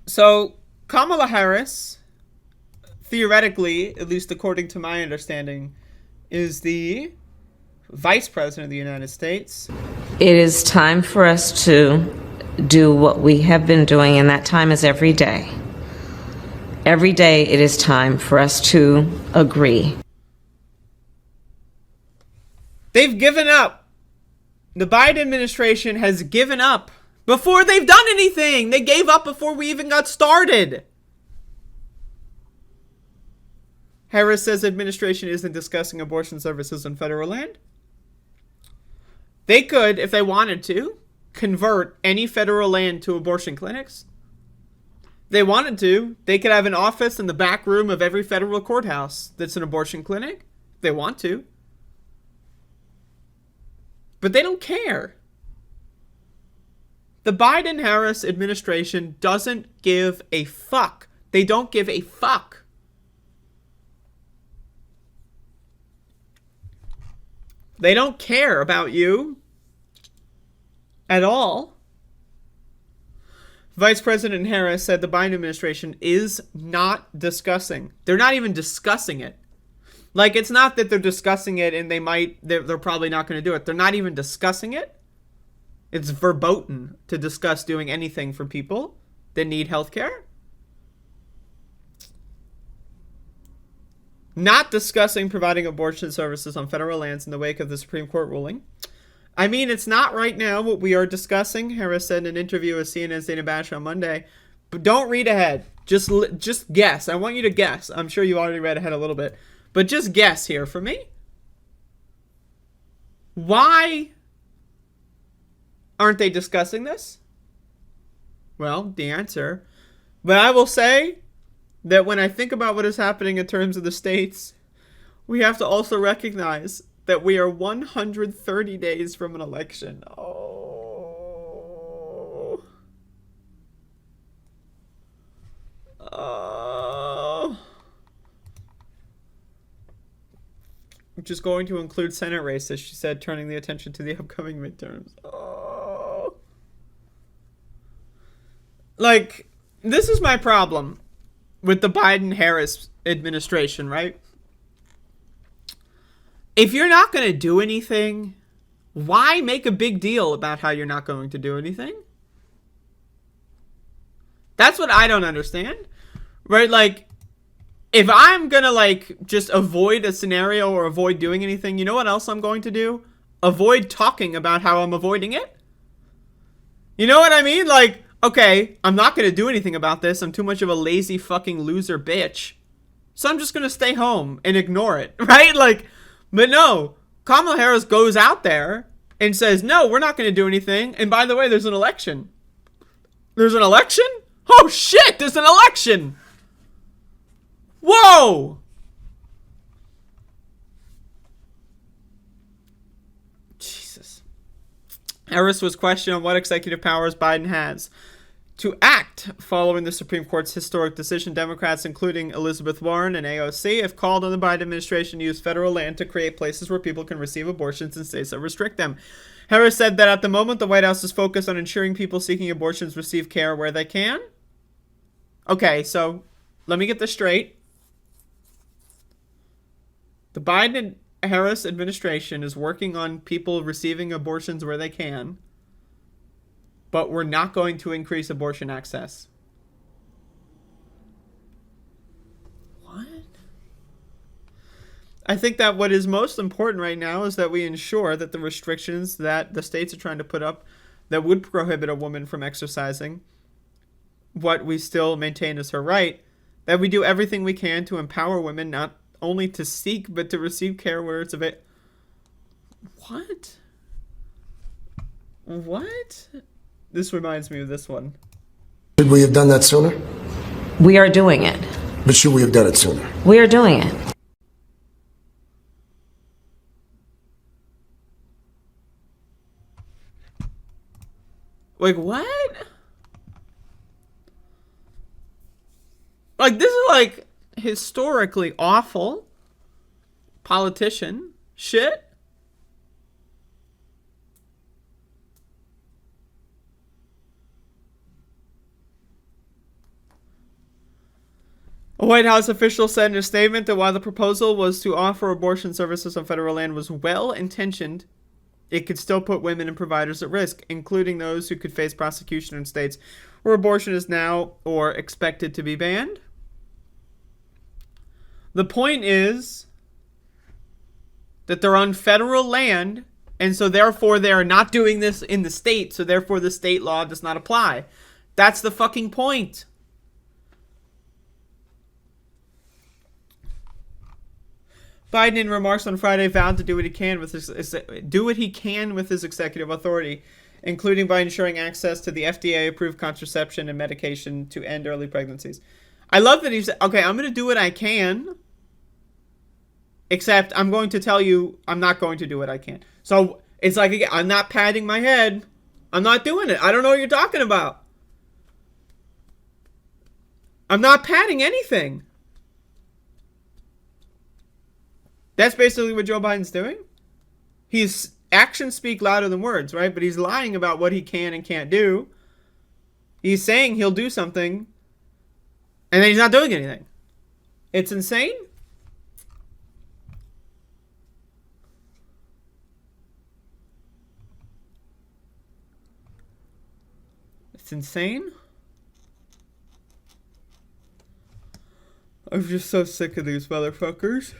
So, Kamala Harris, theoretically, at least according to my understanding, is the Vice President of the United States. It is time for us to do what we have been doing, and that time is every day. Every day it is time for us to agree. They've given up. The Biden administration has given up before they've done anything. They gave up before we even got started. Harris says administration isn't discussing abortion services on federal land. They could, if they wanted to, convert any federal land to abortion clinics. If they wanted to, they could have an office in the back room of every federal courthouse that's an abortion clinic. If they want to. But they don't care. The Biden-Harris administration doesn't give a fuck. They don't give a fuck. They don't care about you at all. Vice President Harris said the Biden administration is not discussing. They're not even discussing it. Like, it's not that they're discussing it and they're probably not going to do it. They're not even discussing it. It's verboten to discuss doing anything for people that need health care. Not discussing providing abortion services on federal lands in the wake of the Supreme Court ruling. I mean, it's not right now what we are discussing, Harris said in an interview with CNN's Dana Bash on Monday. But don't read ahead. Just guess. I want you to guess. I'm sure you already read ahead a little bit. But just guess here for me. Why aren't they discussing this? Well, the answer. But I will say that when I think about what is happening in terms of the states, we have to also recognize that we are 130 days from an election. Oh. Which is going to include Senate races, she said, turning the attention to the upcoming midterms. Oh. Like, this is my problem with the Biden-Harris administration, right? If you're not going to do anything, why make a big deal about how you're not going to do anything? That's what I don't understand, right? Like, if I'm going to, like, just avoid a scenario or avoid doing anything, you know what else I'm going to do? Avoid talking about how I'm avoiding it. You know what I mean? Like, okay, I'm not going to do anything about this. I'm too much of a lazy fucking loser bitch. So I'm just going to stay home and ignore it, right? Like, but no, Kamala Harris goes out there and says, no, we're not going to do anything. And by the way, there's an election. There's an election? Oh shit, there's an election. Whoa. Jesus. Harris was questioned on what executive powers Biden has to act following the Supreme Court's historic decision. Democrats, including Elizabeth Warren and AOC, have called on the Biden administration to use federal land to create places where people can receive abortions in states that restrict them. Harris said that at the moment, the White House is focused on ensuring people seeking abortions receive care where they can. Okay, so let me get this straight. The Biden-Harris administration is working on people receiving abortions where they can, but we're not going to increase abortion access. What? I think that what is most important right now is that we ensure that the restrictions that the states are trying to put up that would prohibit a woman from exercising what we still maintain as her right, that we do everything we can to empower women not only to seek but to receive care where it's available. What? What? This reminds me of this one. Should we have done that sooner? We are doing it. But should we have done it sooner? We are doing it. Like, what? Like, this is, like, historically awful politician shit. A White House official said in a statement that while the proposal was to offer abortion services on federal land was well-intentioned, it could still put women and providers at risk, including those who could face prosecution in states where abortion is now or expected to be banned. The point is that they're on federal land, and so therefore they're not doing this in the state, so therefore the state law does not apply. That's the fucking point. Biden, in remarks on Friday, vowed to do what he can with his executive authority, including by ensuring access to the FDA-approved contraception and medication to end early pregnancies. I love that he said, okay, I'm going to do what I can, except I'm going to tell you I'm not going to do what I can. So it's like, again, I'm not patting my head. I'm not doing it. I don't know what you're talking about. I'm not patting anything. That's basically what Joe Biden's doing. His actions speak louder than words, right? But he's lying about what he can and can't do. He's saying he'll do something, and then he's not doing anything. It's insane. It's insane. I'm just so sick of these motherfuckers.